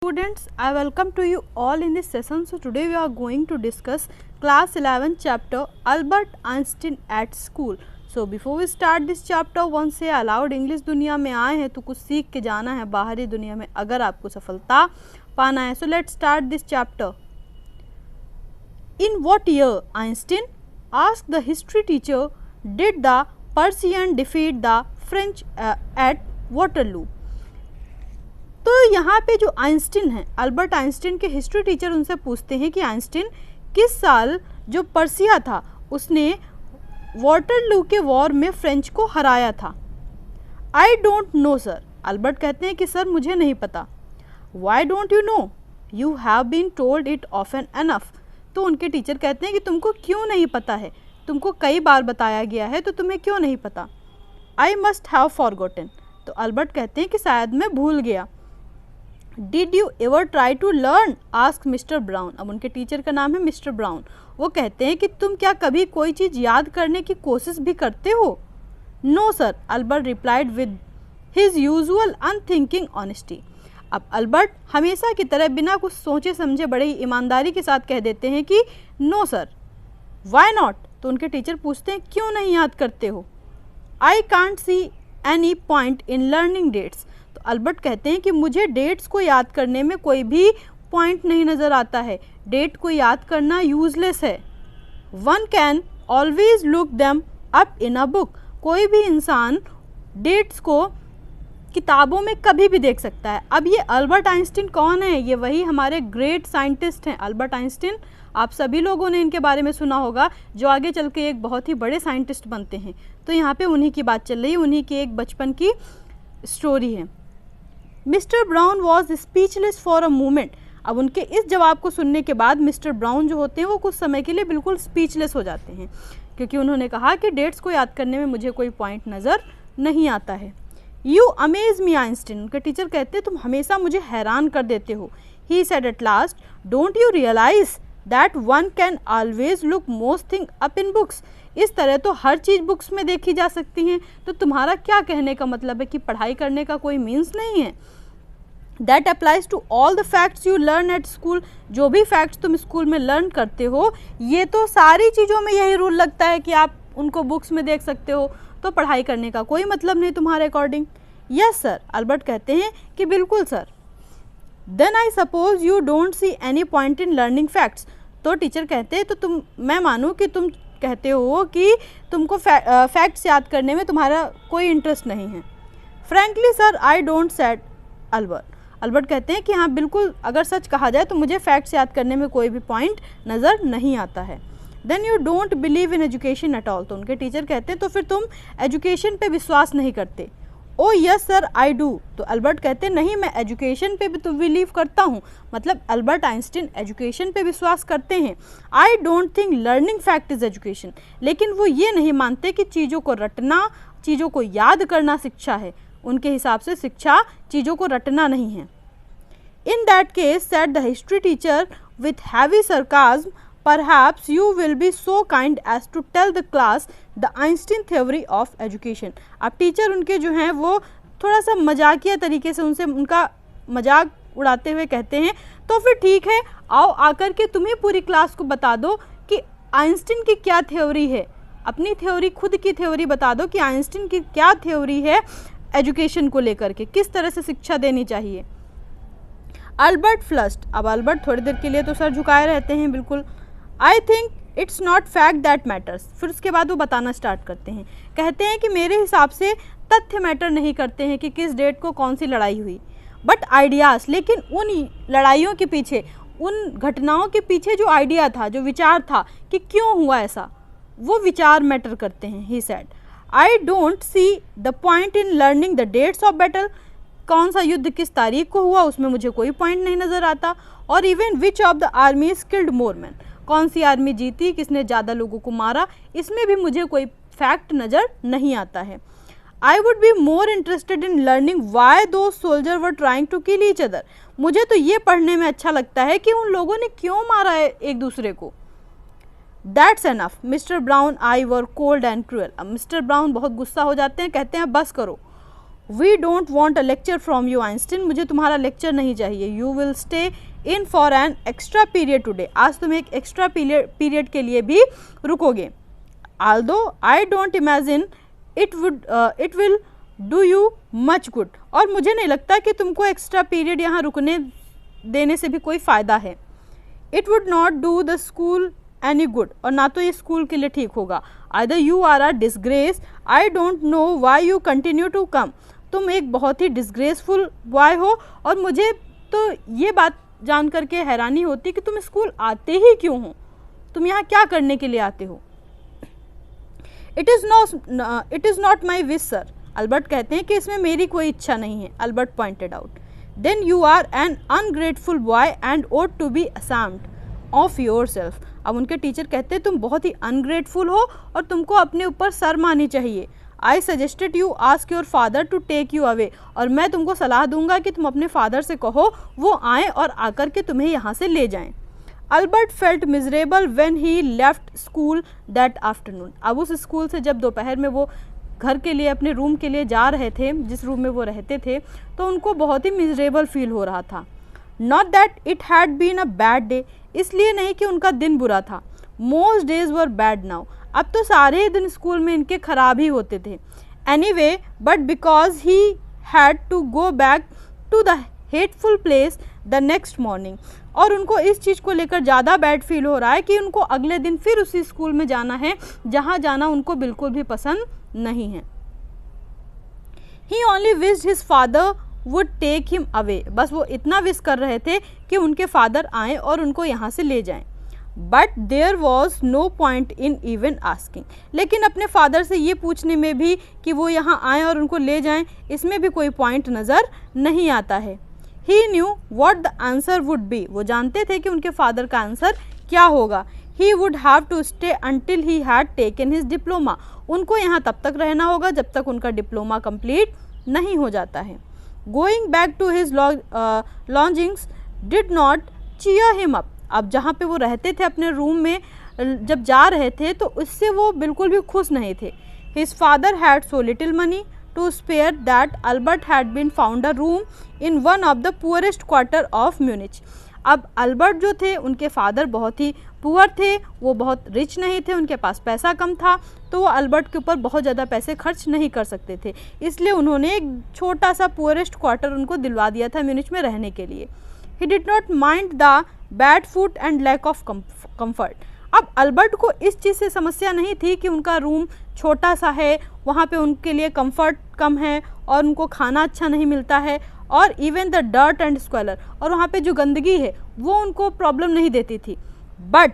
Students, I welcome to you all in this session. So today we are going to discuss class 11 chapter Albert Einstein at school. So before we start this chapter, one say aloud English दुनिया में आए हैं तो कुछ सीख के जाना है बाहरी दुनिया में अगर आपको सफलता पाना है. So let's start this chapter. In what year, Einstein asked the history teacher, did the Prussians defeat the French at Waterloo? तो यहाँ पे जो आइंस्टीन है, अल्बर्ट आइंस्टीन के हिस्ट्री टीचर उनसे पूछते हैं कि आइंस्टीन किस साल जो पर्सिया था उसने वाटरलू के वॉर में फ्रेंच को हराया था. I don't know sir. Albert कहते हैं कि सर मुझे नहीं पता. Why don't you know? You have been told it often enough. तो उनके टीचर कहते हैं कि तुमको क्यों नहीं पता है, तुमको कई बार बताया गया है तो तुम्हें क्यों नहीं पता. I must have forgotten. तो अल्बर्ट कहते हैं कि शायद मैं भूल गया. Did you ever try to learn? Ask Mister Brown. अब उनके टीचर का नाम है मिस्टर ब्राउन. वो कहते हैं कि तुम क्या कभी कोई चीज़ याद करने की कोशिश भी करते हो? No sir. Albert replied with his usual unthinking honesty. अब अल्बर्ट हमेशा की तरह बिना कुछ सोचे समझे बड़े ही ईमानदारी के साथ कह देते हैं कि नो सर. Why not? तो उनके टीचर पूछते हैं क्यों नहीं याद करते हो? I can't see any point in learning dates. तो अल्बर्ट कहते हैं कि मुझे डेट्स को याद करने में कोई भी पॉइंट नहीं नज़र आता है. डेट को याद करना यूजलेस है. One can always look them up in a book. कोई भी इंसान डेट्स को किताबों में कभी भी देख सकता है. अब ये अल्बर्ट आइंस्टीन कौन है? ये वही हमारे ग्रेट साइंटिस्ट हैं अल्बर्ट आइंस्टीन. आप सभी लोगों ने इनके बारे में सुना होगा जो आगे चल के एक बहुत ही बड़े साइंटिस्ट बनते हैं. तो यहाँ पे उन्हीं की बात चल रही है, उन्हीं की एक बचपन की स्टोरी है. Mister brown was speechless for a moment. अब उनके इस जवाब को सुनने के बाद मिस्टर ब्राउन जो होते हैं वो कुछ समय के लिए बिल्कुल स्पीचलेस हो जाते हैं क्योंकि उन्होंने कहा कि डेट्स को याद करने में मुझे कोई पॉइंट नज़र नहीं आता है. You amaze me Einstein. उनके टीचर कहते हैं तुम हमेशा मुझे हैरान कर देते हो. He said at last, don't you realise that one can always look most thing up in books. इस तरह तो हर चीज़ बुक्स में देखी जा सकती हैं. तो तुम्हारा क्या कहने का मतलब है कि पढ़ाई करने का कोई मीन्स नहीं है? That applies to all the facts you learn at school. जो भी फैक्ट्स तुम स्कूल में लर्न करते हो ये तो सारी चीज़ों में यही रूल लगता है कि आप उनको बुक्स में देख सकते हो. तो पढ़ाई करने का कोई मतलब नहीं तुम्हारे अकॉर्डिंग. Yes sir. अल्बर्ट कहते हैं कि बिल्कुल sir. Then I suppose you don't see any point in learning facts. तो टीचर कहते हैं तो मैं मानूँ कि तुम कहते हो कि तुमको फैक्ट्स याद करने में तुम्हारा कोई इंटरेस्ट नहीं है. Frankly sir I don't said Albert. Albert कहते हैं कि हाँ बिल्कुल, अगर सच कहा जाए तो मुझे फैक्ट्स याद करने में कोई भी पॉइंट नज़र नहीं आता है. Then you don't believe in education at all. तो उनके टीचर कहते हैं तो फिर तुम एजुकेशन पे विश्वास नहीं करते. ओ यस सर आई डू. तो अल्बर्ट कहते हैं नहीं, मैं एजुकेशन पे भी तो बिलीव करता हूँ. मतलब अल्बर्ट आइंस्टीन एजुकेशन पे विश्वास करते हैं. आई don't think learning fact is education. लेकिन वो ये नहीं मानते कि चीज़ों को रटना, चीज़ों को याद करना शिक्षा है. उनके हिसाब से शिक्षा चीज़ों को रटना नहीं है. In that case said the history teacher with heavy sarcasm, perhaps you will be so kind as to tell the class the Einstein theory of education. अब टीचर उनके जो हैं वो थोड़ा सा मजाकिया तरीके से उनसे उनका मजाक उड़ाते हुए कहते हैं तो फिर ठीक है, आओ आकर के तुम्हें पूरी क्लास को बता दो कि आइंस्टीन की क्या थ्योरी है. अपनी थ्योरी, खुद की थ्योरी बता दो कि आइंस्टीन की क्या थ्योरी है एजुकेशन को लेकर के, किस तरह से शिक्षा देनी चाहिए. अल्बर्ट फ्लस्ट. अब अल्बर्ट थोड़ी देर के लिए तो सर झुकाए रहते हैं बिल्कुल. I think it's not fact that matters. फिर उसके बाद वो बताना स्टार्ट करते हैं. कहते हैं कि मेरे हिसाब से तथ्य मैटर नहीं करते हैं कि किस डेट को कौन सी लड़ाई हुई, बट आइडियाज़. लेकिन उन लड़ाइयों के पीछे, उन घटनाओं के पीछे जो आइडिया था, जो विचार था कि क्यों हुआ ऐसा, वो विचार मैटर करते हैं. He said I don't see the point in learning the dates of battle. कौन सा युद्ध किस तारीख को हुआ उसमें मुझे कोई पॉइंट नहीं नज़र आता. और even which of the army killed more man. कौन सी आर्मी जीती, किसने ज़्यादा लोगों को मारा, इसमें भी मुझे कोई फैक्ट नज़र नहीं आता है. I would be more interested in learning why two soldiers were trying to kill each other. मुझे तो ये पढ़ने में अच्छा लगता है कि उन लोगों ने क्यों मारा है एक दूसरे को. That's enough. Mr Brown I were cold and cruel. अब मिस्टर ब्राउन बहुत गुस्सा हो जाते हैं, कहते हैं बस करो. We don't want a lecture from you Einstein, मुझे तुम्हारा लेक्चर नहीं चाहिए. You will stay in for an extra period today, आज तुम एक एक्स्ट्रा पीरियड के लिए भी रुकोगे. Although I don't imagine it will do you much good, और मुझे नहीं लगता कि तुमको एक्स्ट्रा पीरियड यहाँ रुकने देने से भी कोई फ़ायदा है. It would not do the school any good, और ना तो ये स्कूल के लिए ठीक होगा. Either you are a disgrace, I don't know why you continue to come, तुम एक बहुत ही डिसग्रेसफुल बॉय हो, और मुझे तो ये बात जान करके हैरानी होती कि तुम स्कूल आते ही क्यों हो, तुम यहाँ क्या करने के लिए आते हो. It is not my wish sir, Albert कहते हैं कि इसमें मेरी कोई इच्छा नहीं है. Albert pointed out. Then you are an ungrateful boy and ought to be ashamed of yourself. अब उनके टीचर कहते हैं तुम बहुत ही अनग्रेटफुल हो और तुमको अपने ऊपर शर्म आनी चाहिए. I suggested you ask your father to take you away, और मैं तुमको सलाह दूंगा कि तुम अपने फादर से कहो वो आएँ और आकर के तुम्हें यहाँ से ले जाएँ. Albert felt miserable when he left school that afternoon. अब उस स्कूल से जब दोपहर में वो घर के लिए अपने रूम के लिए जा रहे थे, जिस रूम में वो रहते थे, तो उनको बहुत ही मिजरेबल फील हो रहा था. Not that it had been a bad day, इसलिए नहीं कि उनका दिन बुरा था. Most days were bad now, अब तो सारे दिन स्कूल में इनके ख़राब ही होते थे. Anyway but because he had to go back to the hateful place the next morning, और उनको इस चीज़ को लेकर ज़्यादा बैड फील हो रहा है कि उनको अगले दिन फिर उसी स्कूल में जाना है जहाँ जाना उनको बिल्कुल भी पसंद नहीं है. He only wished his father would take him away, बस वो इतना विश कर रहे थे कि उनके फादर आएँ और उनको यहाँ से ले जाएं. But there was no point in even asking, लेकिन अपने फादर से ये पूछने में भी कि वो यहाँ आएँ और उनको ले जाएं, इसमें भी कोई पॉइंट नज़र नहीं आता है. He knew what the answer would be, वो जानते थे कि उनके फादर का आंसर क्या होगा. He would have to stay until he had taken his diploma, उनको यहाँ तब तक रहना होगा जब तक उनका डिप्लोमा कंप्लीट नहीं हो जाता है. Going back to his longings did not cheer him up, अब जहाँ पे वो रहते थे अपने रूम में जब जा रहे थे तो उससे वो बिल्कुल भी खुश नहीं थे. His father had so little money to spare that Albert had been found a room in one of the poorest quarter of Munich. अब अल्बर्ट जो थे उनके फादर बहुत ही पुअर थे, वो बहुत रिच नहीं थे, उनके पास पैसा कम था, तो वो अल्बर्ट के ऊपर बहुत ज़्यादा पैसे खर्च नहीं कर सकते थे, इसलिए उन्होंने एक छोटा सा पुअरेस्ट क्वार्टर उनको दिलवा दिया था म्यूनिच में रहने के लिए. He did not mind the bad food and lack of comfort. अब अल्बर्ट को इस चीज़ से समस्या नहीं थी कि उनका रूम छोटा सा है, वहाँ पे उनके लिए कंफर्ट कम है और उनको खाना अच्छा नहीं मिलता है, और इवन द डर्ट एंड स्क्वेलर, और वहाँ पे जो गंदगी है वो उनको प्रॉब्लम नहीं देती थी. But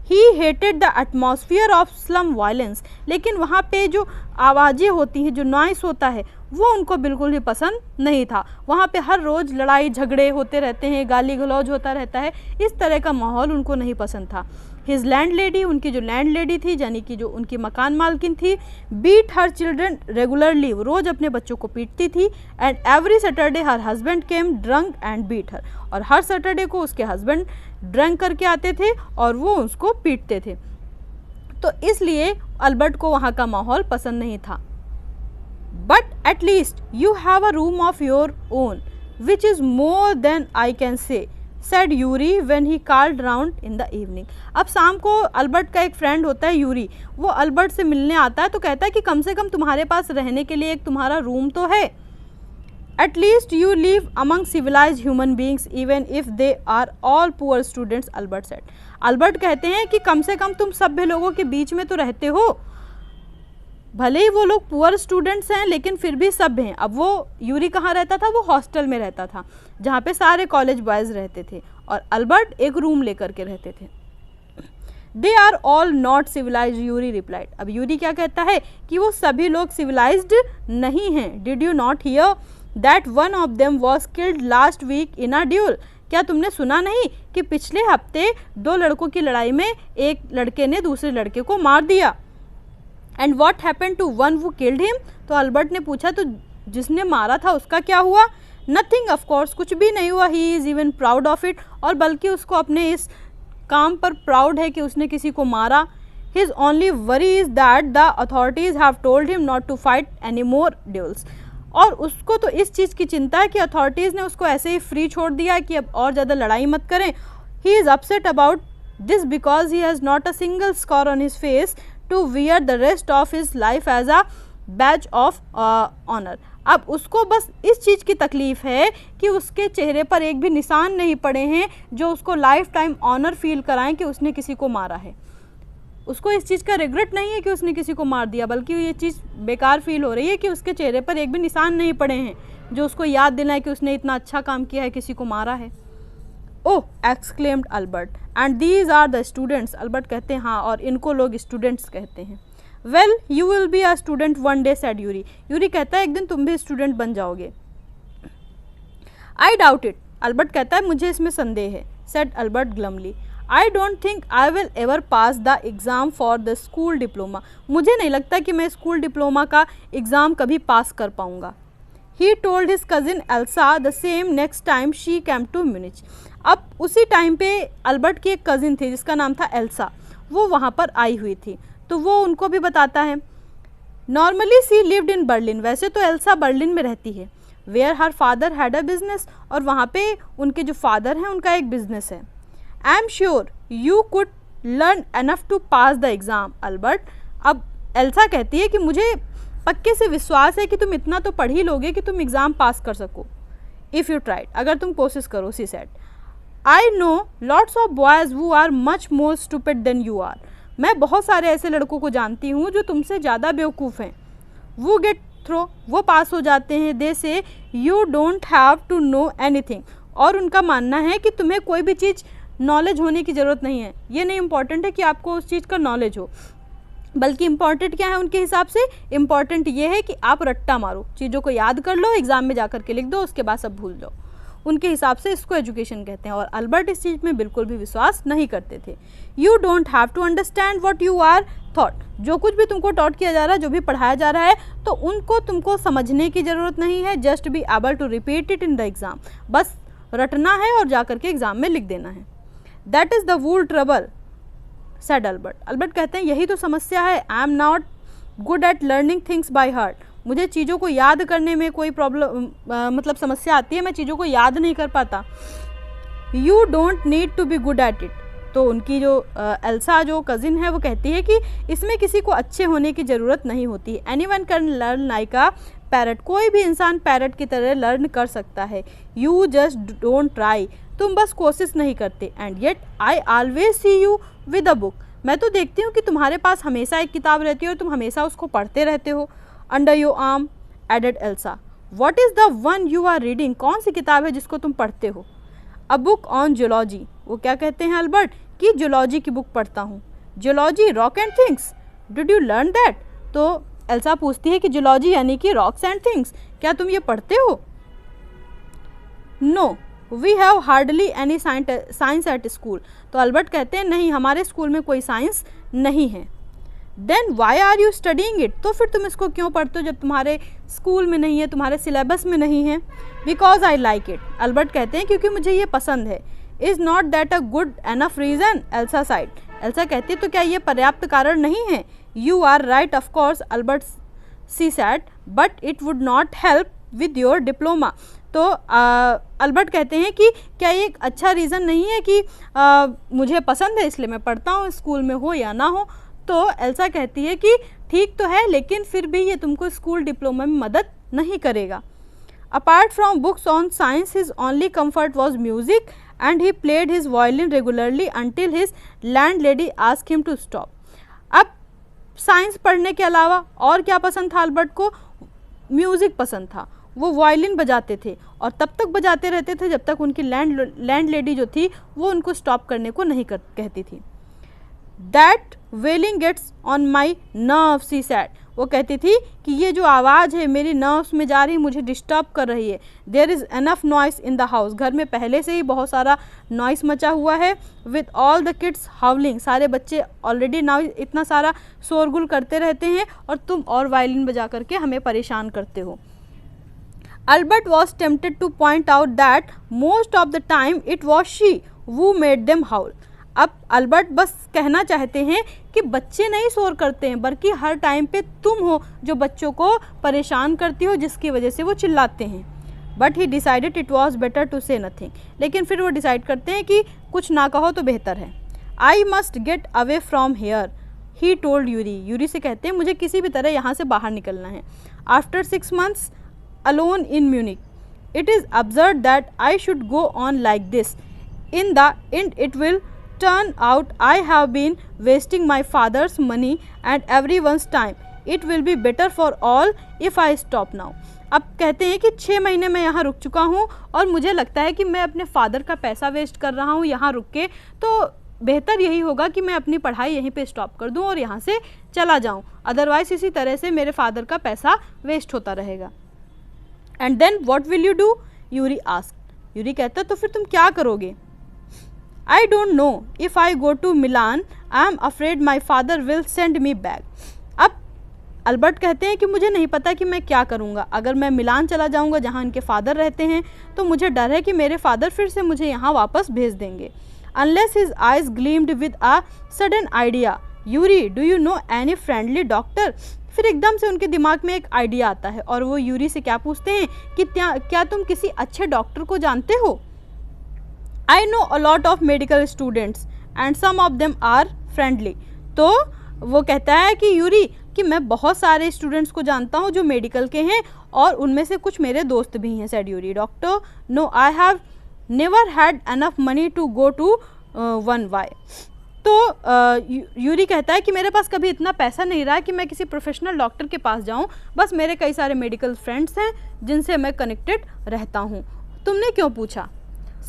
he hated the atmosphere of slum violence, लेकिन वहाँ पे जो आवाज़ें होती हैं, जो नॉइस होता है, वो उनको बिल्कुल भी पसंद नहीं था. वहाँ पे हर रोज़ लड़ाई झगड़े होते रहते हैं, गाली गलौज होता रहता है, इस तरह का माहौल उनको नहीं पसंद था. हिज लैंड लेडी, उनकी जो लैंड लेडी थी यानी कि जो उनकी मकान मालकिन थी, बीट हर चिल्ड्रन रेगुलरली, वो रोज़ अपने बच्चों को पीटती थी. And every Saturday her husband came drunk and beat her, और हर सैटरडे को उसके हस्बैंड ड्रंक करके आते थे और वो उसको पीटते थे. तो इसलिए अल्बर्ट को वहाँ का माहौल पसंद नहीं था. But at least you have a room of your own which is more than I can say, said Yuri when he called round in the evening. अब शाम को अल्बर्ट का एक फ्रेंड होता है यूरी, वो अल्बर्ट से मिलने आता है तो कहता है कि कम से कम तुम्हारे पास रहने के लिए एक तुम्हारा रूम तो है. At least you live among civilized human beings even if they are all poor students, Albert said. Albert कहते हैं कि कम से कम तुम सभ्य लोगों के बीच में तो रहते हो, भले ही वो लोग पुअर स्टूडेंट्स हैं लेकिन फिर भी सभ्य हैं. अब वो यूरी कहाँ रहता था, वो हॉस्टल में रहता था जहाँ पे सारे कॉलेज बॉयज़ रहते थे, और अल्बर्ट एक रूम लेकर के रहते थे. They are all not civilised, Yuri replied. अब यूरी क्या कहता है कि वो सभी लोग सिविलाइज्ड नहीं हैं. Did you not hear that one of them was killed last week in a duel, क्या तुमने सुना नहीं कि पिछले हफ्ते 2 लड़कों की लड़ाई में एक लड़के ने दूसरे लड़के को मार दिया. And what happen to one who killed him, तो अल्बर्ट ने पूछा तो जिसने मारा था उसका क्या हुआ. नथिंग, ऑफकोर्स कुछ भी नहीं हुआ. He is even proud of it, और बल्कि उसको अपने इस काम पर प्राउड है कि उसने किसी को मारा. His only worry is that the authorities have told him not to fight any more duels, और उसको तो इस चीज़ की चिंता है कि अथॉरिटीज़ ने उसको ऐसे ही फ्री छोड़ दिया कि अब और ज़्यादा लड़ाई मत करें. He is upset about this because he has not a single scar on his face to wear the rest of his life as a badge of honour. अब उसको बस इस चीज़ की तकलीफ़ है कि उसके चेहरे पर एक भी निशान नहीं पड़े हैं जो उसको लाइफ टाइम ऑनर फील कराएं कि उसने किसी को मारा है. उसको इस चीज़ का रिग्रेट नहीं है कि उसने किसी को मार दिया, बल्कि ये चीज़ बेकार फील हो रही है कि उसके चेहरे पर एक भी निशान नहीं पड़े हैं जो उसको याद दिलाए कि उसने इतना अच्छा काम किया है, किसी को मारा है. Oh exclaimed Albert, and these are the students. Albert कहते हैं हाँ, और इनको लोग स्टूडेंट्स कहते हैं. Well you will be a student one day said Yuri. Yuri कहता है एक दिन तुम भी स्टूडेंट बन जाओगे. I doubt it. अल्बर्ट कहता है मुझे इसमें संदेह है. Said Albert glumly. I don't think I will ever pass the exam for the school diploma. मुझे नहीं लगता कि मैं स्कूल डिप्लोमा का एग्ज़ाम कभी पास कर पाऊँगा. He told his cousin Elsa the same next time she came to Munich. अब उसी टाइम पे अल्बर्ट की एक कज़िन थी जिसका नाम था एल्सा, वो वहाँ पर आई हुई थी, तो वो उनको भी बताता है. Normally she lived in Berlin. वैसे तो एल्सा बर्लिन में रहती है. Where her father had a business. और वहाँ पे उनके जो फादर हैं उनका एक बिजनेस है. I am sure you could learn enough to pass the exam Albert. अब एल्सा कहती है कि मुझे पक्के से विश्वास है कि तुम इतना तो पढ़ ही लोगे कि तुम एग्ज़ाम पास कर सको. इफ़ यू ट्राइड, अगर तुम कोशिश करो. She said. I know lots of boys who are much more stupid than you are. मैं बहुत सारे ऐसे लड़कों को जानती हूँ जो तुमसे ज़्यादा बेवकूफ़ हैं. वो गेट थ्रो, वो पास हो जाते हैं. They say you don't have to know anything. और उनका मानना है कि तुम्हें कोई भी चीज़ नॉलेज होने की ज़रूरत नहीं है. ये नहीं इम्पॉर्टेंट है कि आपको उस चीज़ का नॉलेज हो, बल्कि इम्पॉर्टेंट क्या है उनके हिसाब से? इम्पॉर्टेंट ये है कि आप रट्टा मारो, चीज़ों को याद कर लो, एग्ज़ाम में जा कर के लिख दो, उसके बाद सब भूल जाओ. उनके हिसाब से इसको एजुकेशन कहते हैं. और अल्बर्ट इस चीज़ में बिल्कुल भी विश्वास नहीं करते थे. You don't have to understand what you are taught. जो कुछ भी तुमको टॉट किया जा रहा है, जो भी पढ़ाया जा रहा है, तो उनको तुमको समझने की ज़रूरत नहीं है. Just be able to repeat it in the exam. बस रटना है और जा कर के एग्ज़ाम में लिख देना है. That is the wool trouble said Albert. Albert कहते हैं यही तो समस्या है. I am not good at learning things by heart. मुझे चीज़ों को याद करने में कोई प्रॉब्लम मतलब समस्या आती है, मैं चीज़ों को याद नहीं कर पाता. You don't need to be good at it. तो उनकी जो एल्सा जो कज़िन है वो कहती है कि इसमें किसी को अच्छे होने की ज़रूरत नहीं होती. Any one can learn like a parrot. कोई भी इंसान पैरट की तरह लर्न कर सकता है. You just don't try. तुम बस कोशिश नहीं करते. And yet I always see you with a book. मैं तो देखती हूँ कि तुम्हारे पास हमेशा एक किताब रहती है और तुम हमेशा उसको पढ़ते रहते हो. Under your arm added Elsa. What is the one you are reading. कौन सी किताब है जिसको तुम पढ़ते हो? A book on geology. वो क्या कहते हैं अल्बर्ट कि जियोलॉजी की बुक पढ़ता हूँ. Geology rock and things. Did you learn that. तो एल्सा पूछती है कि जियोलॉजी यानी कि रॉक्स एंड थिंग्स, क्या तुम ये पढ़ते हो? No we have hardly any science at school. तो अल्बर्ट कहते हैं नहीं, हमारे स्कूल में कोई साइंस नहीं है. Then why are you studying it. तो फिर तुम इसको क्यों पढ़ते हो जब तुम्हारे स्कूल में नहीं है, तुम्हारे सिलेबस में नहीं है? Because I like it. Albert कहते हैं क्योंकि मुझे ये पसंद है. Is not that a good enough reason. Elsa said. Elsa कहती है तो क्या ये पर्याप्त कारण नहीं है? You are right of course Albert he said, but it would not help with your diploma. तो अल्बर्ट कहते हैं कि क्या ये एक अच्छा रीज़न नहीं है कि मुझे पसंद है इसलिए मैं पढ़ता हूँ, स्कूल में हो या ना हो. तो एल्सा कहती है कि ठीक तो है, लेकिन फिर भी ये तुमको स्कूल डिप्लोमा में मदद नहीं करेगा. Apart from books on science his only comfort was music and he played his violin regularly until his landlady asked him to stop. अब साइंस पढ़ने के अलावा और क्या पसंद था अल्बर्ट को? म्यूज़िक पसंद था. वो वायलिन बजाते थे और तब तक बजाते रहते थे जब तक उनकी लैंडलेडी जो थी वो उनको स्टॉप करने को नहीं कहती थी. That wailing gets on my nerves he said. वो कहती थी कि ये जो आवाज़ है मेरी नर्व्स में जा रही, मुझे डिस्टर्ब कर रही है. There is enough noise in the house. घर में पहले से ही बहुत सारा नॉइस मचा हुआ है. With all the kids हाउलिंग. सारे बच्चे ऑलरेडी नॉइस इतना सारा शोरगुल करते रहते हैं और तुम और वायलिन बजा करके हमें परेशान करते हो. Albert was tempted to point out that most of the time it was she who made them howl. अब अल्बर्ट बस कहना चाहते हैं कि बच्चे नहीं शोर करते हैं, बल्कि हर टाइम पे तुम हो जो बच्चों को परेशान करती हो, जिसकी वजह से वो चिल्लाते हैं। But he decided it was better to say nothing, लेकिन फिर वो डिसाइड करते हैं कि कुछ ना कहो तो बेहतर है। I must get away from here he told Yuri, Yuri से कहते हैं मुझे किसी भी तरह यहाँ से बाहर निकलना है। After 6 months alone in Munich, it is absurd that I should go on like this. In the end it will turn out I have been wasting my father's money and everyone's time. It will be better for all if I stop now. अब कहते हैं कि 6 महीने मैं यहाँ रुक चुका हूँ और मुझे लगता है कि मैं अपने फादर का पैसा वेस्ट कर रहा हूँ यहाँ रुक के, तो बेहतर यही होगा कि मैं अपनी पढ़ाई यहीं पे स्टॉप कर दूँ और यहाँ से चला जाऊँ, अदरवाइज इसी तरह से मेरे फादर का पैसा वेस्ट होता रहेगा। And then what will you do, Yuri asked, Yuri कहता तो फिर तुम क्या करोगे। I don't know if I go to Milan I am afraid my father will send me back. अब अल्बर्ट कहते हैं कि मुझे नहीं पता कि मैं क्या करूँगा, अगर मैं मिलान चला जाऊँगा जहाँ इनके फादर रहते हैं तो मुझे डर है कि मेरे फादर फिर से मुझे यहाँ वापस भेज देंगे। Unless his eyes gleamed with a sudden idea, Yuri do you know any friendly doctor. फिर एकदम से उनके दिमाग में एक आइडिया आता है और वो यूरी से क्या पूछते हैं कि क्या तुम किसी अच्छे डॉक्टर को जानते हो। I know a lot of medical students and some of them are friendly. तो वो कहता है कि यूरी कि मैं बहुत सारे स्टूडेंट्स को जानता हूँ जो मेडिकल के हैं और उनमें से कुछ मेरे दोस्त भी हैं। Said Yuri, doctor no I have never had enough money to go to one why. तो यूरी कहता है कि मेरे पास कभी इतना पैसा नहीं रहा कि मैं किसी प्रोफेशनल डॉक्टर के पास जाऊं, बस मेरे कई सारे मेडिकल फ्रेंड्स हैं जिनसे मैं कनेक्टेड रहता हूं। तुमने क्यों पूछा।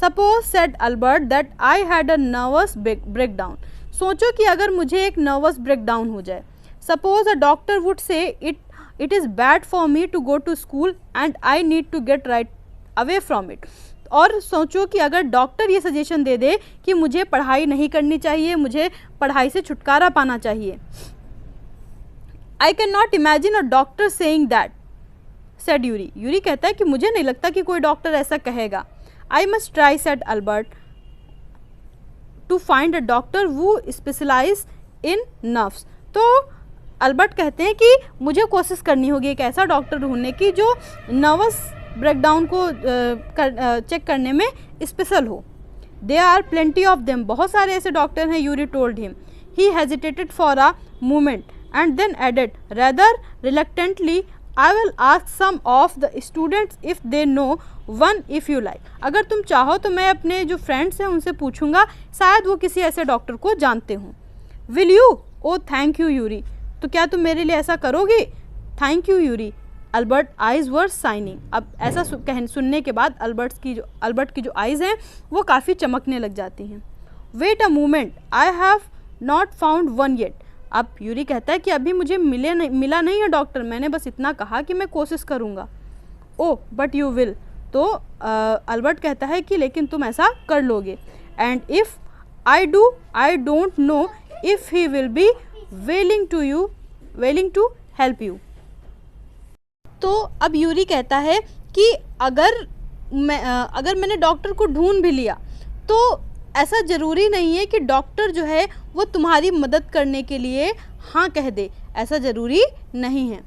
Suppose said Albert that I had a nervous break down. सोचो कि अगर मुझे एक नर्वस ब्रेक डाउन हो जाए। Suppose a doctor would say it is bad for me to go to school and I need to get right away from it. और सोचो कि अगर डॉक्टर ये सजेशन दे दे कि मुझे पढ़ाई नहीं करनी चाहिए, मुझे पढ़ाई से छुटकारा पाना चाहिए। I can not imagine a doctor saying that, said Yuri, Yuri कहता है कि मुझे नहीं लगता कि कोई डॉक्टर ऐसा कहेगा। I must try, said Albert, to find a doctor who specialise in nerves. तो अल्बर्ट कहते हैं कि मुझे कोशिश करनी होगी एक ऐसा डॉक्टर ढूंढने की जो नर्वस ब्रेकडाउन को चेक करने में स्पेशल हो। They are plenty of them, बहुत सारे ऐसे डॉक्टर हैं, Yuri told him. He hesitated for a moment and then added rather reluctantly, I will ask some of the students if they know one if you like. अगर तुम चाहो तो मैं अपने जो फ्रेंड्स हैं उनसे पूछूंगा, शायद वो किसी ऐसे डॉक्टर को जानते हों। Will you, oh thank you Yuri, तो क्या तुम मेरे लिए ऐसा करोगे। Thank you Yuri. Albert eyes were shining. अब ऐसा सुनने के बाद अल्बर्ट की जो आइज़ हैं वो काफ़ी चमकने लग जाती हैं। Wait a moment, I have not found one yet. अब यूरी कहता है कि अभी मुझे मिला नहीं है डॉक्टर, मैंने बस इतना कहा कि मैं कोशिश करूँगा। ओह बट यू विल, तो अल्बर्ट कहता है कि लेकिन तुम ऐसा कर लोगे। And if I do, I don't know if he will be willing to help you। तो अब यूरी कहता है कि अगर मैंने डॉक्टर को ढूंढ भी लिया तो ऐसा ज़रूरी नहीं है कि डॉक्टर जो है वो तुम्हारी मदद करने के लिए हाँ कह दे, ऐसा ज़रूरी नहीं है।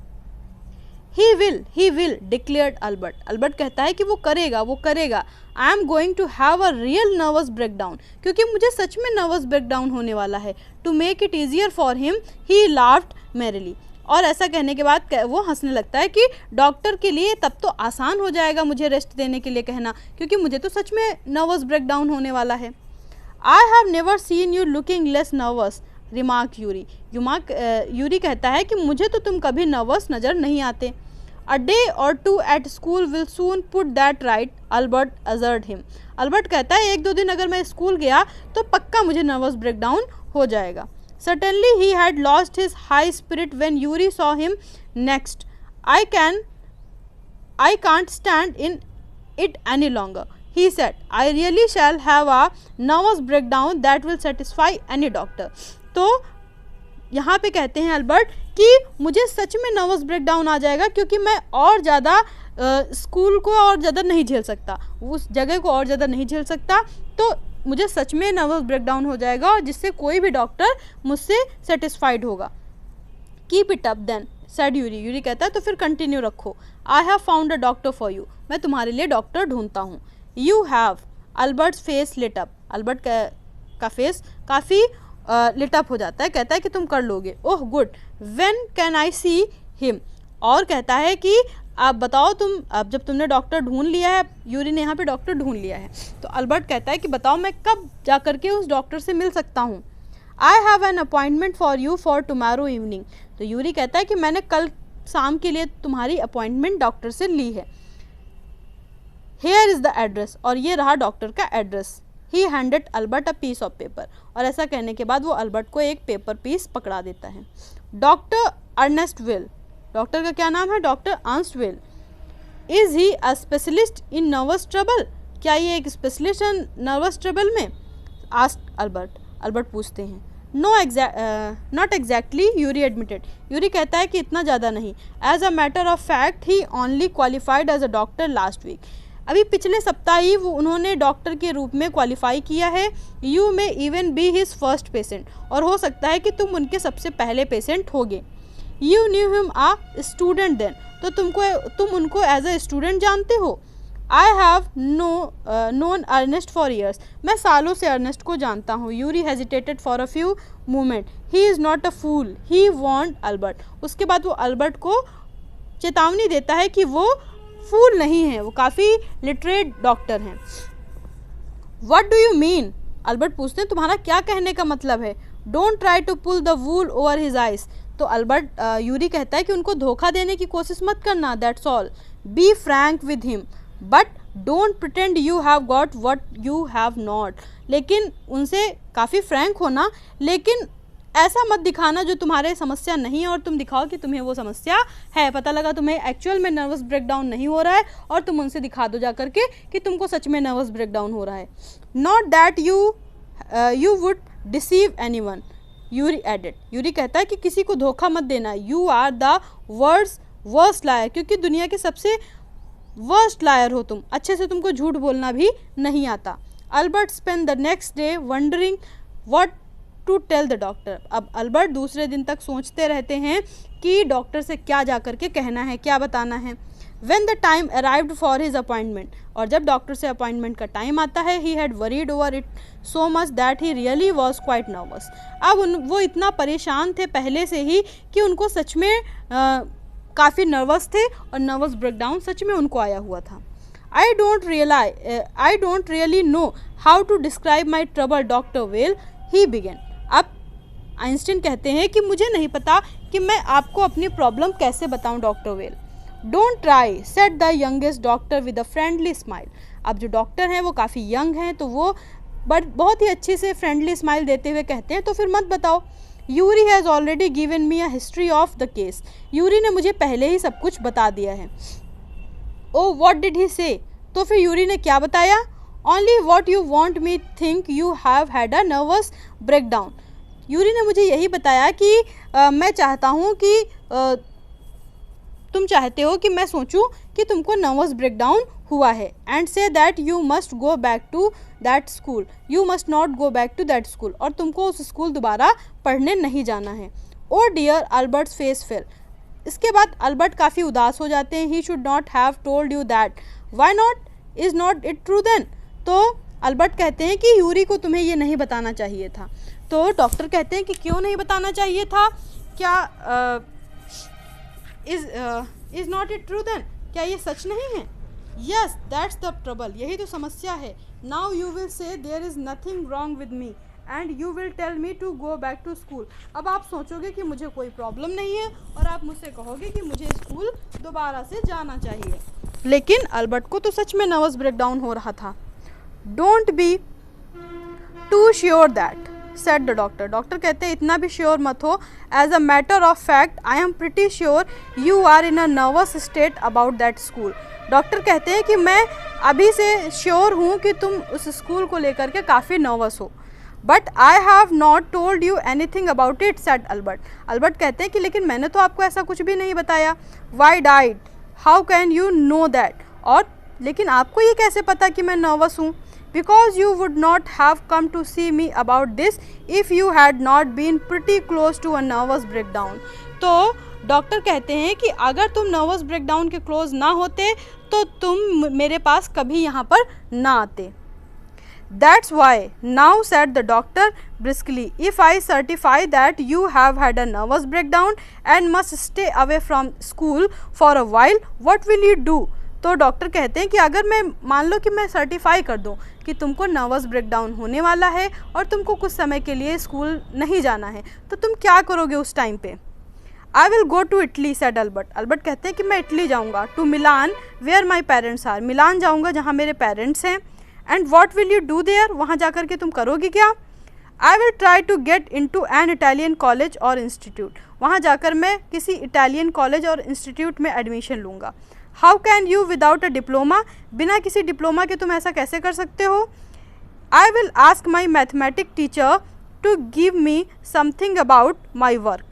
He will declared Albert. Albert कहता है कि वो करेगा। I am going to have a real nervous breakdown, क्योंकि मुझे सच में नर्वस ब्रेकडाउन होने वाला है। To make it easier for him he laughed merrily. और ऐसा कहने के बाद वो हंसने लगता है कि डॉक्टर के लिए तब तो आसान हो जाएगा मुझे रेस्ट देने के लिए कहना, क्योंकि मुझे तो सच में नर्वस ब्रेकडाउन होने वाला है। आई have never seen you looking less nervous, remark Yuri. Yuri कहता है कि मुझे तो तुम कभी नर्वस नज़र नहीं आते। A day or two at school will soon put that right, Albert अजर्ड हिम। अल्बर्ट कहता है 1-2 दिन अगर मैं स्कूल गया तो पक्का मुझे नर्वस ब्रेकडाउन हो जाएगा। Certainly he had lost his high spirit when Yuri saw him next. I can't stand in it any longer, he said. I really shall have a nervous breakdown that will satisfy any doctor. तो यहाँ पे कहते हैं Albert कि मुझे सच में nervous breakdown आ जाएगा, क्योंकि मैं और ज़्यादा स्कूल को और ज़्यादा नहीं झेल सकता, उस जगह को और ज़्यादा नहीं झेल सकता। तो मुझे सच में नर्वस ब्रेकडाउन हो जाएगा और जिससे कोई भी डॉक्टर मुझसे सेटिस्फाइड होगा। Keep it up then said Yuri. Yuri कहता है तो फिर कंटिन्यू रखो। I have found a doctor for you. मैं तुम्हारे लिए डॉक्टर ढूंढता हूँ। You have. Albert's face lit up. Albert का फेस काफ़ी लिटअप हो जाता है, कहता है कि तुम कर लोगे। Oh good, when can I see him. और कहता है कि आप बताओ तुम, अब जब तुमने डॉक्टर ढूंढ लिया है, यूरी ने यहाँ पे डॉक्टर ढूंढ लिया है, तो अल्बर्ट कहता है कि बताओ मैं कब जा कर के उस डॉक्टर से मिल सकता हूँ। I have an appointment for you for tomorrow evening. तो यूरी कहता है कि मैंने कल शाम के लिए तुम्हारी अपॉइंटमेंट डॉक्टर से ली है। Here is the address. और ये रहा डॉक्टर का address. He handed Albert a piece of paper. और ऐसा कहने के बाद वो अल्बर्ट को एक पेपर पीस पकड़ा देता है। Doctor Ernest will. डॉक्टर का क्या नाम है? Doctor Ernest Weil. Is he a specialist in nervous trouble. क्या ये एक स्पेशलिस्ट है नर्वस ट्रबल में? Asked Albert. अल्बर्ट पूछते हैं। Not exactly, Yuri admitted. Yuri कहता है कि इतना ज़्यादा नहीं। As a matter of fact he only qualified as a doctor last week. अभी पिछले सप्ताह ही वो उन्होंने डॉक्टर के रूप में क्वालिफाई किया है। You may even be his first patient. और हो सकता है कि तुम उनके सबसे पहले पेशेंट होगे। You knew him a student then. तो तुम उनको एज अ स्टूडेंट जानते हो। I have known Ernest for years. मैं सालों से अर्नेस्ट को जानता हूँ। Yuri hesitated for a few moment. He is not a fool, he want Albert. उसके बाद वो अल्बर्ट को चेतावनी देता है कि वो फूल नहीं है, वो काफ़ी लिटरेट डॉक्टर हैं। What do you mean? Albert पूछते हैं तुम्हारा क्या कहने का मतलब है? Don't try to pull the wool over his eyes. तो अल्बर्ट यूरी कहता है कि उनको धोखा देने की कोशिश मत करना, that's all. Be frank with him but don't pretend you have got what you have not. लेकिन उनसे काफ़ी फ्रैंक होना, लेकिन ऐसा मत दिखाना जो तुम्हारे समस्या नहीं है और तुम दिखाओ कि तुम्हें वो समस्या है। पता लगा तुम्हें एक्चुअल में नर्वस ब्रेकडाउन नहीं हो रहा है और तुम उनसे दिखा दो जा करके कि तुमको सच में नर्वस ब्रेकडाउन हो रहा है। Not that you would deceive anyone, Yuri added. Yuri कहता है कि किसी को धोखा मत देना। You are the worst liar, क्योंकि दुनिया के सबसे वर्स्ट लायर हो तुम। अच्छे से तुमको झूठ बोलना भी नहीं आता। Albert spend the next day wondering what to tell the doctor. अब अल्बर्ट दूसरे दिन तक सोचते रहते हैं कि डॉक्टर से क्या जा कर के कहना है, क्या बताना है। When the time arrived for his appointment, और जब डॉक्टर से अपॉइंटमेंट का टाइम आता है, he had worried over it so much that he really was quite nervous. अब वो इतना परेशान थे पहले से ही कि उनको सच में काफ़ी नर्वस थे और नर्वस ब्रेकडाउन सच में उनको आया हुआ था। I don't really know how to describe my trouble, Dr. Weil, he began. अब आइंस्टीन कहते हैं कि मुझे नहीं पता कि मैं आपको अपनी प्रॉब्लम कैसे बताऊं, doctor well. Don't try, said the youngest doctor with a friendly smile. अब जो डॉक्टर हैं वो काफ़ी यंग हैं, तो वो बहुत ही अच्छे से फ्रेंडली स्माइल देते हुए कहते हैं तो फिर मत बताओ। Yuri has already given me a history of the case. Yuri ने मुझे पहले ही सब कुछ बता दिया है। ओ व्हाट डिड ही से? तो फिर यूरी ने क्या बताया? Only what you want me think you have had a nervous breakdown. Yuri ने मुझे यही बताया कि मैं चाहता हूँ कि तुम चाहते हो कि मैं सोचूं कि तुमको नर्वस ब्रेकडाउन हुआ है। And say that you must go back to that school, you must not go back to that school. और तुमको उस स्कूल दोबारा पढ़ने नहीं जाना है। Oh dear, Albert's face fell. इसके बाद अल्बर्ट काफ़ी उदास हो जाते हैं। He should not have told you that, why not, is not it true then. तो अल्बर्ट कहते हैं कि यूरी को तुम्हें ये नहीं बताना चाहिए था। तो डॉक्टर कहते हैं कि क्यों नहीं बताना चाहिए था? क्या is not it true then, क्या ये सच नहीं है? यस, दैट्स द ट्रबल, यही तो समस्या है। Now you will say there is nothing wrong with me and you will tell me to go back to school. अब आप सोचोगे कि मुझे कोई प्रॉब्लम नहीं है और आप मुझसे कहोगे कि मुझे स्कूल दोबारा से जाना चाहिए। लेकिन अल्बर्ट को तो सच में नर्वस ब्रेकडाउन हो रहा था। Don't be too sure that, said the doctor. Doctor कहते हैं इतना भी श्योर मत हो। As a matter of fact I am pretty sure you are in a nervous state about that school. Doctor कहते हैं कि मैं अभी से श्योर हूँ कि तुम उस स्कूल को लेकर के काफ़ी नर्वस हो। But I have not told you anything about it, said Albert. Albert कहते हैं कि लेकिन मैंने तो आपको ऐसा कुछ भी नहीं बताया। Why did, how can you know that, और लेकिन आपको ये कैसे पता कि मैं नर्वस हूँ? because you would not have come to see me about this if you had not been pretty close to a nervous breakdown। तो डॉक्टर कहते हैं कि अगर तुम नर्वस ब्रेकडाउन के क्लोज ना होते तो तुम मेरे पास कभी यहाँ पर ना आते। That's why, now said the doctor briskly, if I certify that you have had a nervous breakdown and must stay away from school for a while, what will you do? तो डॉक्टर कहते हैं कि अगर मैं मान लो कि मैं certify कर दूं कि तुमको नर्वस ब्रेकडाउन होने वाला है और तुमको कुछ समय के लिए स्कूल नहीं जाना है, तो तुम क्या करोगे उस टाइम पे? I will go to Italy said Albert. Albert कहते हैं कि मैं इटली जाऊँगा। To Milan where my parents are, Milan जाऊँगा जहाँ मेरे पेरेंट्स हैं। And what will you do there, वहाँ जा कर के तुम करोगे क्या? I will try to get into an Italian college और इंस्टीट्यूट, वहाँ जाकर मैं किसी इटालियन कॉलेज और इंस्टीट्यूट में एडमिशन लूँगा। How can you without a diploma, बिना किसी डिप्लोमा के तुम ऐसा कैसे कर सकते हो? I will ask my mathematic teacher to give me something about my work.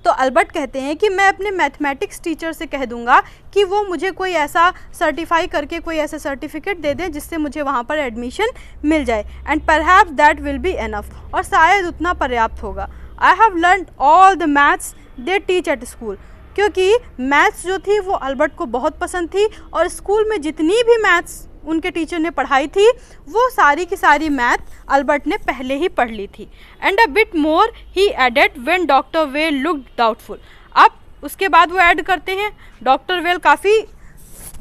तो अल्बर्ट कहते हैं कि मैं अपने मैथमेटिक्स टीचर से कह दूंगा कि वो मुझे कोई ऐसा सर्टिफाई करके कोई ऐसा सर्टिफिकेट दे दें जिससे मुझे वहाँ पर एडमिशन मिल जाए। And perhaps that will be enough, और शायद उतना पर्याप्त होगा। I have learn all the maths they teach at school, क्योंकि मैथ्स जो थी वो अल्बर्ट को बहुत पसंद थी और स्कूल में जितनी भी मैथ्स उनके टीचर ने पढ़ाई थी वो सारी की सारी मैथ अल्बर्ट ने पहले ही पढ़ ली थी। And a bit more he added when doctor Weil looked doubtful. अब उसके बाद वो ऐड करते हैं, डॉक्टर वेल काफ़ी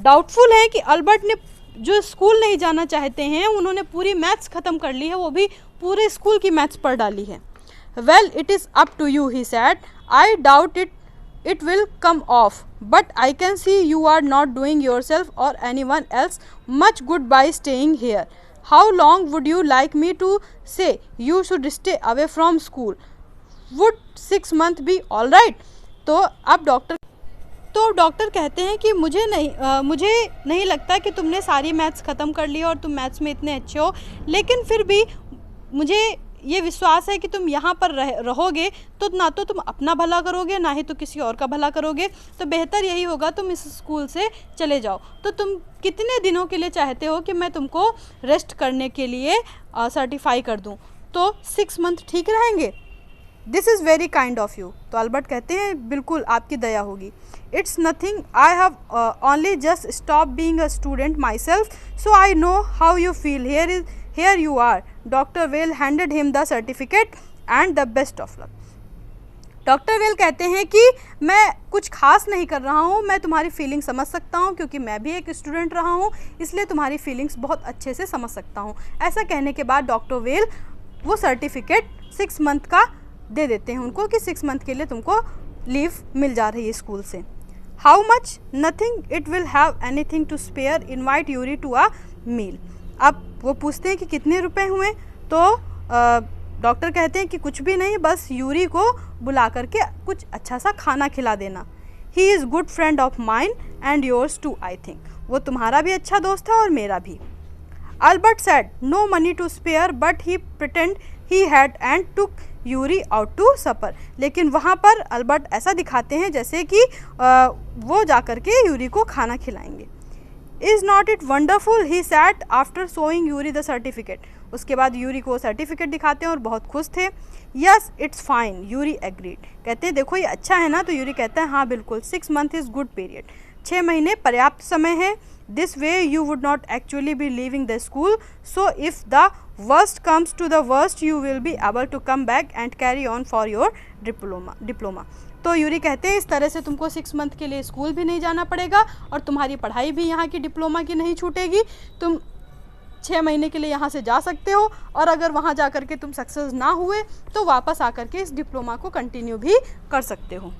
डाउटफुल है कि अल्बर्ट ने जो स्कूल नहीं जाना चाहते हैं उन्होंने पूरी मैथ्स ख़त्म कर ली है, वो भी पूरे स्कूल की मैथ्स पढ़ डाली है। Well it is up to you he said, I doubt it will come off, but I can see you are not doing yourself or anyone else much good by staying here. How long would you like me to say you should stay away from school? Would 6 months be all right? तो अब doctor कहते हैं कि मुझे नहीं लगता कि तुमने सारी मैथ्स ख़त्म कर ली और तुम मैथ्स में इतने अच्छे हो, लेकिन फिर भी मुझे ये विश्वास है कि तुम यहाँ पर रहोगे तो ना तो तुम अपना भला करोगे ना ही तो किसी और का भला करोगे, तो बेहतर यही होगा तुम इस स्कूल से चले जाओ। तो तुम कितने दिनों के लिए चाहते हो कि मैं तुमको रेस्ट करने के लिए सर्टिफाई कर दूँ? तो 6 मंथ ठीक रहेंगे। This is very kind of you. तो अल्बर्ट कहते हैं बिल्कुल आपकी दया होगी। It's nothing, I have only just stop being a student my self, so I know how you feel. Here you are. Dr. Whale handed him the certificate and the best of luck. Doctor well कहते हैं कि मैं कुछ खास नहीं कर रहा हूँ, मैं तुम्हारी फीलिंग समझ सकता हूँ क्योंकि मैं भी एक स्टूडेंट रहा हूँ, इसलिए तुम्हारी फीलिंग्स बहुत अच्छे से समझ सकता हूँ। ऐसा कहने के बाद डॉक्टर वेल वो सर्टिफिकेट 6 मंथ का दे देते हैं उनको कि 6 मंथ के लिए तुमको लीव मिल जा रही है स्कूल से। How much? Nothing, it will have anything to spare, invite Yuri to a meal. अब वो पूछते हैं कि कितने रुपए हुए? तो डॉक्टर कहते हैं कि कुछ भी नहीं, बस यूरी को बुला करके कुछ अच्छा सा खाना खिला देना। He is good friend of mine and yours too I think, वो तुम्हारा भी अच्छा दोस्त है और मेरा भी। Albert said no money to spare but he pretend he had and took Yuri out to supper. लेकिन वहाँ पर अल्बर्ट ऐसा दिखाते हैं जैसे कि वो जा कर के यूरी को खाना खिलाएंगे। Is not it wonderful? He said after showing Yuri the certificate. उसके बाद यूरी को सर्टिफिकेट दिखाते हैं और बहुत खुश थे। Yes, it's fine. Yuri agreed. कहते हैं देखो ये अच्छा है ना? तो यूरी कहता है हाँ बिल्कुल। 6 months is good period. 6 महीने पर्याप्त समय है। This way you would not actually be leaving the school. So if the worst comes to the worst, you will be able to come back and carry on for your diploma. तो Yuri कहते हैं इस तरह से तुमको 6 month के लिए school भी नहीं जाना पड़ेगा और तुम्हारी पढ़ाई भी यहाँ की डिप्लोमा की नहीं छूटेगी। तुम 6 महीने के लिए यहाँ से जा सकते हो और अगर वहाँ जा कर के तुम सक्सेस ना हुए तो वापस आकर के इस डिप्लोमा को कंटिन्यू भी कर सकते हो।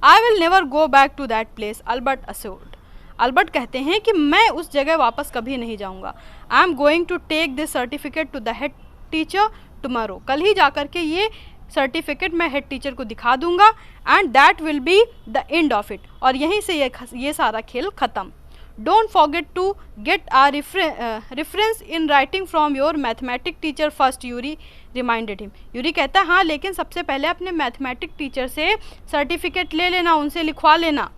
I will never go back to that place, Albert assured. Albert कहते हैं कि मैं उस जगह वापस कभी नहीं जाऊँगा। I am going to take this certificate to the head teacher tomorrow, कल ही जा कर के ये सर्टिफिकेट मैं हेड टीचर को दिखा दूंगा। And that will be the end of it, और यहीं से ये सारा खेल ख़त्म। Don't forget to get a reference in writing from your mathematic teacher first, Yuri reminded him. Yuri कहता है हाँ लेकिन सबसे पहले अपने मैथमेटिक टीचर से सर्टिफिकेट ले लेना, उनसे लिखवा लेना।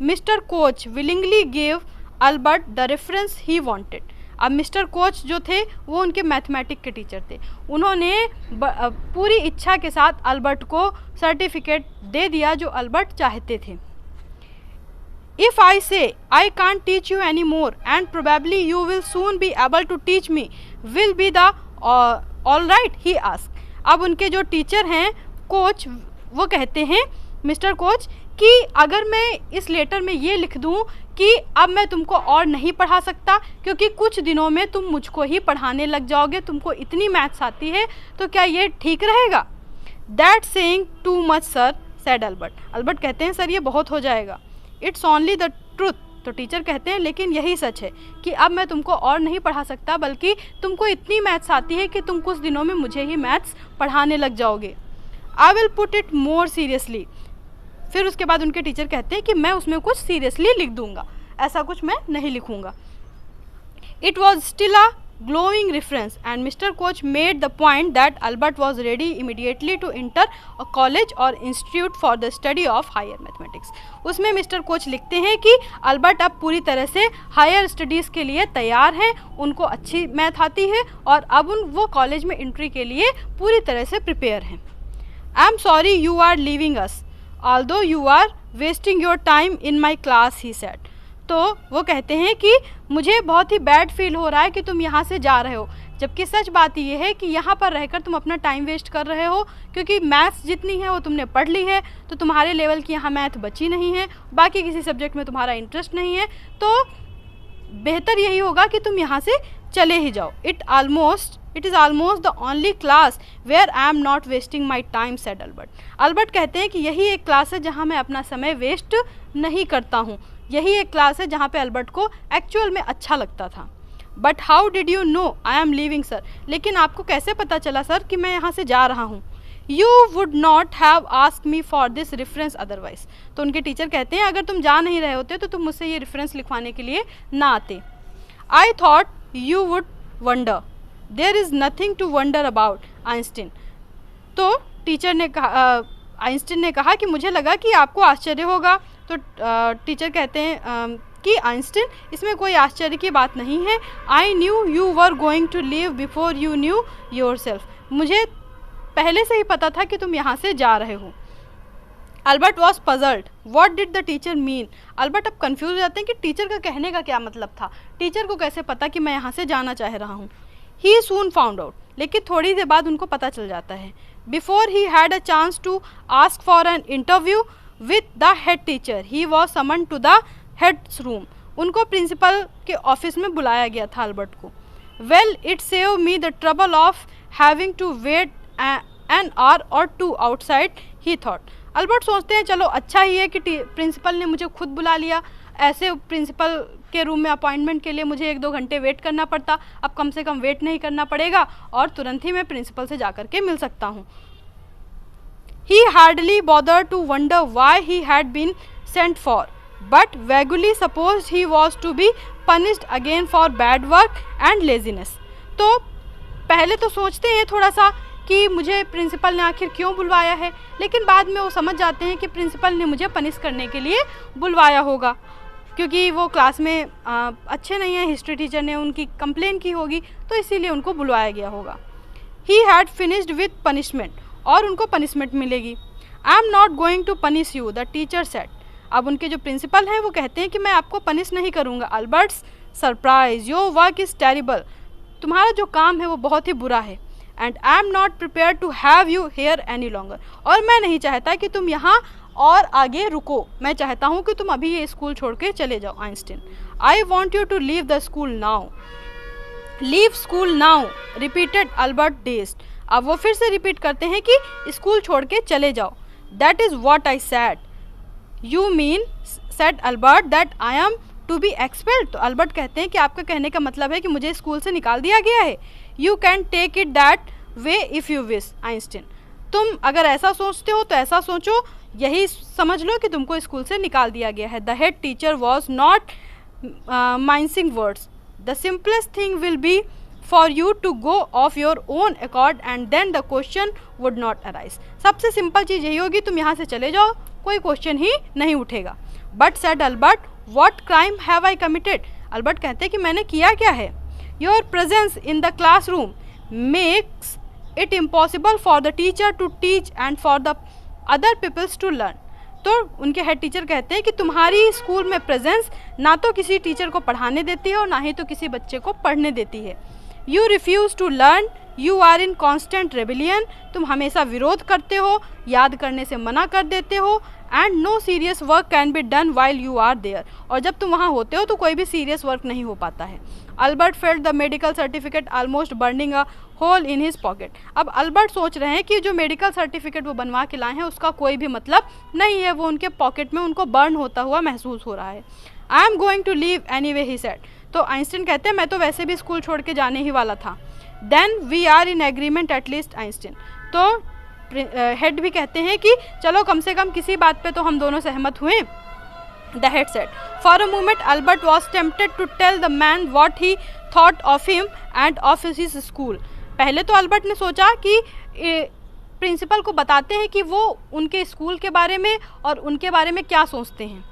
Mister coach willingly gave Albert the reference he wanted. अब मिस्टर कोच जो थे वो उनके मैथमेटिक्स के टीचर थे, उन्होंने पूरी इच्छा के साथ अल्बर्ट को सर्टिफिकेट दे दिया जो अल्बर्ट चाहते थे। If I say I can't teach you anymore and probably you will soon be able to teach me, will be the all right? He asked. अब उनके जो टीचर हैं कोच, वो कहते हैं मिस्टर कोच कि अगर मैं इस लेटर में ये लिख दूं कि अब मैं तुमको और नहीं पढ़ा सकता क्योंकि कुछ दिनों में तुम मुझको ही पढ़ाने लग जाओगे, तुमको इतनी मैथ्स आती है, तो क्या ये ठीक रहेगा? That's saying too much sir, said Albert. Albert कहते हैं सर ये बहुत हो जाएगा। इट्स ओनली द ट्रूथ, तो टीचर कहते हैं लेकिन यही सच है कि अब मैं तुमको और नहीं पढ़ा सकता, बल्कि तुमको इतनी मैथ्स आती है कि तुम कुछ दिनों में मुझे ही मैथ्स पढ़ाने लग जाओगे। I will put it more seriously, फिर उसके बाद उनके टीचर कहते हैं कि मैं उसमें कुछ सीरियसली लिख दूंगा, ऐसा कुछ मैं नहीं लिखूंगा। It was still a glowing reference and Mr. Koch made the point that Albert was ready immediately to enter a college or institute for the study of higher mathematics. उसमें मिस्टर कोच लिखते हैं कि Albert अब पूरी तरह से higher studies के लिए तैयार हैं, उनको अच्छी मैथ आती है और अब वो कॉलेज में एंट्री के लिए पूरी तरह से प्रिपेयर हैं। I am sorry you are leaving us although you are wasting your time in my class, he said. तो वो कहते हैं कि मुझे बहुत ही बैड फील हो रहा है कि तुम यहाँ से जा रहे हो, जबकि सच बात ये है कि यहाँ पर रहकर तुम अपना टाइम वेस्ट कर रहे हो क्योंकि मैथ्स जितनी है वो तुमने पढ़ ली है, तो तुम्हारे लेवल की यहाँ मैथ बची नहीं है, बाकी किसी सब्जेक्ट में तुम्हारा इंटरेस्ट नहीं है, तो बेहतर यही होगा कि तुम यहाँ से चले ही जाओ। It is almost the only class where I am not wasting my time, said Albert. Albert कहते हैं कि यही एक क्लास है जहाँ मैं अपना समय वेस्ट नहीं करता हूँ, यही एक क्लास है जहाँ पे अल्बर्ट को एक्चुअल में अच्छा लगता था। But how did you know I am leaving sir, लेकिन आपको कैसे पता चला सर कि मैं यहाँ से जा रहा हूँ? You would not have ask me for this reference otherwise, तो उनके टीचर कहते हैं अगर तुम जा नहीं रहे होते तो तुम मुझसे ये रेफरेंस लिखवाने के लिए ना आते। I thought you would wonder, there is nothing to wonder about Einstein. तो टीचर ने कहा, आइंस्टीन ने कहा कि मुझे लगा कि आपको आश्चर्य होगा, तो टीचर कहते हैं कि आइंस्टीन इसमें कोई आश्चर्य की बात नहीं है। I knew you were going to leave before you knew yourself, मुझे पहले से ही पता था कि तुम यहाँ से जा रहे हो। Albert was puzzled, what did the teacher mean, Albert अब कन्फ्यूज हो जाते हैं कि टीचर का कहने का क्या मतलब था, टीचर को कैसे पता कि मैं यहाँ से जाना चाह रहा हूँ। ही सून फाउंड आउट, लेकिन थोड़ी देर बाद उनको पता चल जाता है। Before he had a chance to ask for an interview with the head teacher, he was summon to the head's room, उनको प्रिंसिपल के ऑफिस में बुलाया गया था अल्बर्ट को। Well it save me the trouble of having to wait an hour or two outside, he thought. Albert सोचते हैं चलो अच्छा ही है कि प्रिंसिपल ने मुझे खुद बुला लिया, ऐसे प्रिंसिपल के रूम में अपॉइंटमेंट के लिए मुझे 1-2 घंटे वेट करना पड़ता, अब कम से कम वेट नहीं करना पड़ेगा और तुरंत ही मैं प्रिंसिपल से जा कर के मिल सकता हूँ। He hardly bothered to wonder why he had been sent for, but vaguely supposed he was to be punished again for bad work and laziness. तो पहले तो सोचते हैं थोड़ा सा कि मुझे प्रिंसिपल ने आखिर क्यों बुलवाया है, लेकिन बाद में वो समझ जाते हैं कि प्रिंसिपल ने मुझे पनिश करने के लिए बुलवाया होगा क्योंकि वो क्लास में अच्छे नहीं हैं, हिस्ट्री टीचर ने उनकी कंप्लेन की होगी तो इसीलिए उनको बुलवाया गया होगा। He had finished with punishment, और उनको पनिशमेंट मिलेगी। I am not going to punish you, the teacher said. अब उनके जो प्रिंसिपल हैं वो कहते हैं कि मैं आपको पनिश नहीं करूँगा। Albert's surprise, your work is terrible, तुम्हारा जो काम है वो बहुत ही बुरा है। And I am not prepare to have you here any longer, और मैं नहीं चाहता कि तुम यहाँ और आगे रुको, मैं चाहता हूँ कि तुम अभी ये स्कूल छोड़ के चले जाओ। Einstein, I want you to leave the school now, leave school now, repeated Albert dazed. अब वो फिर से रिपीट करते हैं कि स्कूल छोड़ के चले जाओ। That is what I said, you mean, said Albert, that I am to be expelled. तो अल्बर्ट कहते हैं कि आपका कहने का मतलब है कि मुझे स्कूल से निकाल दिया गया है। You can take it that way if you wish, Einstein, तुम अगर ऐसा सोचते हो तो ऐसा सोचो, यही समझ लो कि तुमको स्कूल से निकाल दिया गया है। The head teacher was not mincing words, the simplest thing will be for you to go off your own accord and then the question would not arise. सबसे सिंपल चीज़ यही होगी, तुम यहाँ से चले जाओ, कोई क्वेश्चन ही नहीं उठेगा। But said Albert, what crime have I committed, Albert कहते हैं कि मैंने किया क्या है। Your presence in the classroom makes it impossible for the teacher to teach and for the other peoples to learn. तो उनके हेड टीचर कहते हैं कि तुम्हारी स्कूल में प्रेजेंस ना तो किसी टीचर को पढ़ाने देती है और ना ही तो किसी बच्चे को पढ़ने देती है। You refuse to learn, you are in constant rebellion, तुम हमेशा विरोध करते हो, याद करने से मना कर देते हो। And no serious work can be done while you are there, और जब तुम वहाँ होते हो तो कोई भी सीरियस वर्क नहीं हो पाता है। Albert felt the medical certificate almost burning a hole in his pocket. अब अल्बर्ट सोच रहे हैं कि जो मेडिकल सर्टिफिकेट वो बनवा के लाए हैं उसका कोई भी मतलब नहीं है, वो उनके पॉकेट में उनको बर्न होता हुआ महसूस हो रहा है। I am going to leave anyway he said. तो आइंस्टीन कहते हैं मैं तो वैसे भी स्कूल छोड़ के जाने ही वाला था। Then we are in agreement at least Einstein. तो हेड भी कहते हैं कि चलो कम से कम किसी बात पे तो हम दोनों सहमत हुए। The head said. For a moment, Albert was tempted to tell the man what he thought of him and of his school. पहले तो अल्बर्ट ने सोचा कि प्रिंसिपल को बताते हैं कि वो उनके स्कूल के बारे में और उनके बारे में क्या सोचते हैं।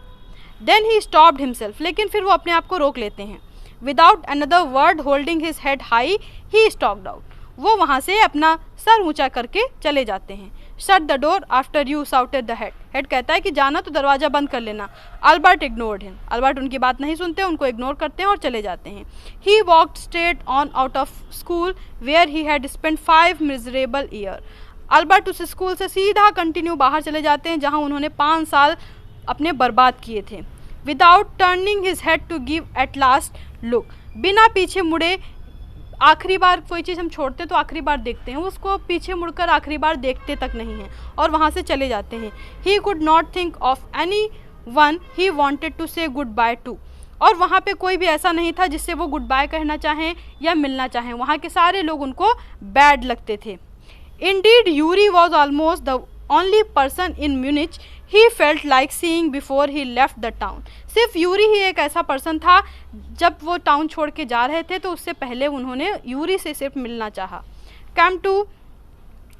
Then he stopped himself. लेकिन फिर वो अपने आप को रोक लेते हैं। Without another word, holding his head high, he stalked out. वो वहाँ से अपना सर ऊंचा करके चले जाते हैं। Shut the door after you shouted the head. Head कहता है कि जाना तो दरवाज़ा बंद कर लेना। Albert ignored him. अल्बर्ट उनकी बात नहीं सुनते, उनको इग्नोर करते हैं और चले जाते हैं। He walked straight on out of school where he had spend 5 miserable year. Albert उस स्कूल से सीधा कंटिन्यू बाहर चले जाते हैं जहाँ उन्होंने 5 साल अपने बर्बाद किए थे। Without turning his head to give at last look, बिना पीछे मुड़े, आखिरी बार कोई चीज़ हम छोड़ते तो आखिरी बार देखते हैं, उसको पीछे मुड़कर आखिरी बार देखते तक नहीं हैं और वहाँ से चले जाते हैं। He could not think of anyone he wanted to say goodbye to. और वहाँ पे कोई भी ऐसा नहीं था जिससे वो गुड बाय कहना चाहें या मिलना चाहें। वहाँ के सारे लोग उनको बैड लगते थे। Indeed Yuri was almost the only person in Munich he felt like seeing before he left the town. सिर्फ यूरी ही एक ऐसा पर्सन था, जब वो टाउन छोड़ के जा रहे थे तो उससे पहले उन्होंने यूरी से सिर्फ मिलना चाहा। Came to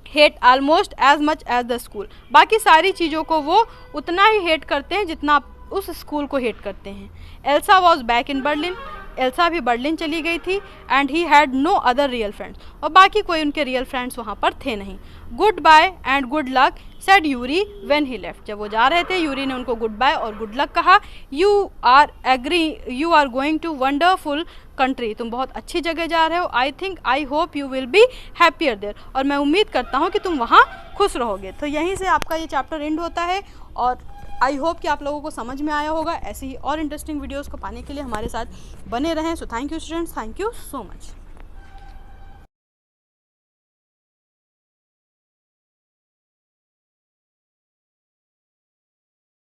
hate almost as much as the school. बाकी सारी चीज़ों को वो उतना ही हेट करते हैं जितना उस स्कूल को हेट करते हैं। Elsa was back in Berlin. Elsa भी बर्लिन चली गई थी। And he had no other real friends. और बाकी कोई उनके रियल फ्रेंड्स वहाँ पर थे नहीं। Goodbye and good luck said Yuri when he left. जब वो जा रहे थे यूरी ने उनको गुड बाय और गुड लक कहा। You are going to wonderful country. तुम बहुत अच्छी जगह जा रहे हो। I hope you will be happier there. और मैं उम्मीद करता हूँ कि तुम वहाँ खुश रहोगे। तो यहीं से आपका ये चैप्टर एंड होता है और आई होप कि आप लोगों को समझ में आया होगा। ऐसे ही और इंटरेस्टिंग वीडियोज़ को पाने के लिए हमारे साथ बने रहें। So thank you students, thank you so much.